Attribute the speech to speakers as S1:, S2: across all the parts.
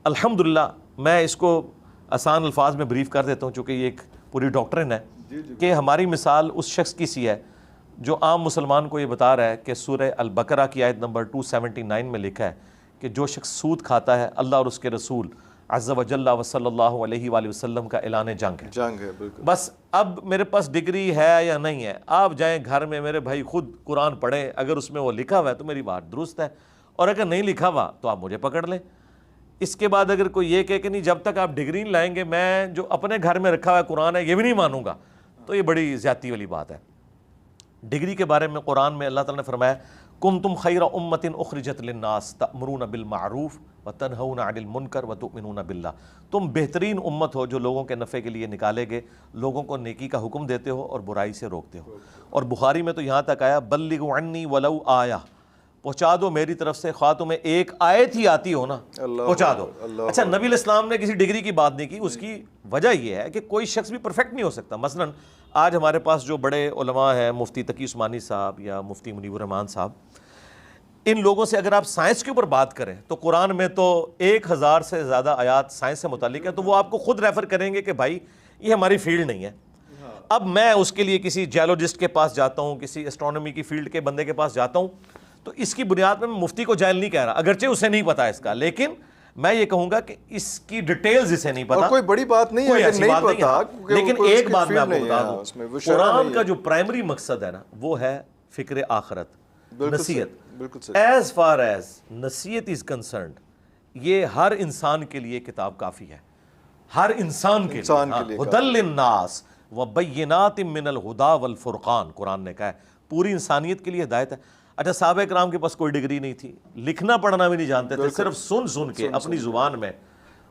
S1: الحمدللہ میں اس کو آسان الفاظ میں بریف کر دیتا ہوں چونکہ یہ ایک پوری ڈاکٹرن ہے کہ ہماری مثال اس شخص کی سی ہے جو عام مسلمان کو یہ بتا رہا ہے کہ سورہ البقرہ کی آیت نمبر 279 میں لکھا ہے کہ جو شخص سود کھاتا ہے اللہ اور اس کے رسول عز و جل و صلی اللہ علیہ وآلہ وسلم کا اعلان جنگ ہے
S2: بالکل.
S1: بس اب میرے پاس ڈگری ہے یا نہیں ہے، آپ جائیں گھر میں میرے بھائی خود قرآن پڑھیں، اگر اس میں وہ لکھا ہوا ہے تو میری بات درست ہے، اور اگر نہیں لکھا ہوا تو آپ مجھے پکڑ لیں. اس کے بعد اگر کوئی یہ کہے کہ نہیں جب تک آپ ڈگری نہیں لائیں گے میں جو اپنے گھر میں رکھا ہوا ہے قرآن ہے یہ بھی نہیں مانوں گا، تو یہ بڑی زیادتی والی بات ہے. ڈگری کے بارے میں قرآن میں اللہ تعالیٰ نے فرمایا کنتم خیر امۃ اخرجت للناس تأمرون بالمعروف وتنہون عن المنکر وتؤمنون باللہ. تم بہترین امت ہو جو لوگوں کے نفع کے لیے نکالے گئے، لوگوں کو نیکی کا حکم دیتے ہو اور برائی سے روکتے ہو. اور بخاری میں تو یہاں تک آیا بلغوا عنی ولو آیہ، پہنچا دو میری طرف سے، خواہ تمہیں ایک آیت ہی آتی ہو نا پہنچا دو. اچھا نبی علیہ السلام نے کسی ڈگری کی بات نہیں کی، اس کی وجہ یہ ہے کہ کوئی شخص بھی پرفیکٹ نہیں ہو سکتا. مثلا آج ہمارے پاس جو بڑے علماء ہیں، مفتی تقی عثمانی صاحب یا مفتی منیب الرحمان صاحب، ان لوگوں سے اگر آپ سائنس کے اوپر بات کریں تو قرآن میں تو 1000 سے زیادہ آیات سائنس سے متعلق ہے، تو وہ آپ کو خود ریفر کریں گے کہ بھائی یہ ہماری فیلڈ نہیں ہے. اب میں اس کے لیے کسی جیولوجسٹ کے پاس جاتا ہوں، کسی اسٹرانومی کی فیلڈ کے بندے کے پاس جاتا ہوں، تو اس کی بنیاد میں مفتی کو جاہل نہیں کہہ رہا، اگرچہ اسے نہیں پتا اس کا، لیکن میں یہ کہوں گا کہ اس کی ڈیٹیلز اسے نہیں پتا.
S2: کوئی بڑی بات نہیں ہے کہ نہیں پتا،
S1: لیکن ایک بات میں آپ کو بتا دوں، قرآن کا جو پرائمری مقصد ہے نا وہ ہے فکر آخرت، نصیحت. ایز فار ایز نصیحت از کنسرنڈ، یہ ہر انسان کے لیے کتاب کافی ہے، ہر انسان کے لیے. ہدی للناس وبینات من الہدی والفرقان قرآن نے کہا ہے، پوری انسانیت کے لیے ہدایت ہے. اچھا صحابہ کرام کے پاس کوئی ڈگری نہیں تھی، لکھنا پڑھنا بھی نہیں جانتے تھے، صرف سن کے اپنی زبان میں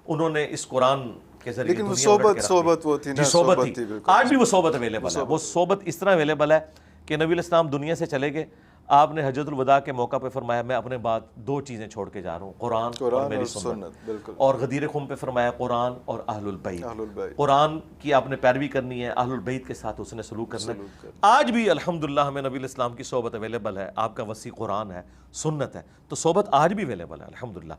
S1: انہوں نے اس قرآن کے ذریعے
S2: لیکن صحبت وہ تھی نا،
S1: صحبت تھی. آج بھی وہ صحبت اویلیبل ہے. وہ صحبت اس طرح اویلیبل ہے کہ نبی علیہ السلام دنیا سے چلے گئے، آپ نے حجۃ الوداع کے موقع پہ فرمایا میں اپنے بعد 2 چیزیں چھوڑ کے جا رہا ہوں، قرآن اور میری سنت. اور غدیر خم پہ فرمایا قرآن اور اہل البیت. قرآن کی آپ نے پیروی کرنی ہے، اہل البیت کے ساتھ اس نے سلوک کرنا ہے. آج بھی الحمدللہ ہمیں نبی علیہ السلام کی صحبت اویلیبل ہے، آپ کا وسیع قرآن ہے، سنت ہے، تو صحبت آج بھی اویلیبل ہے الحمدللہ.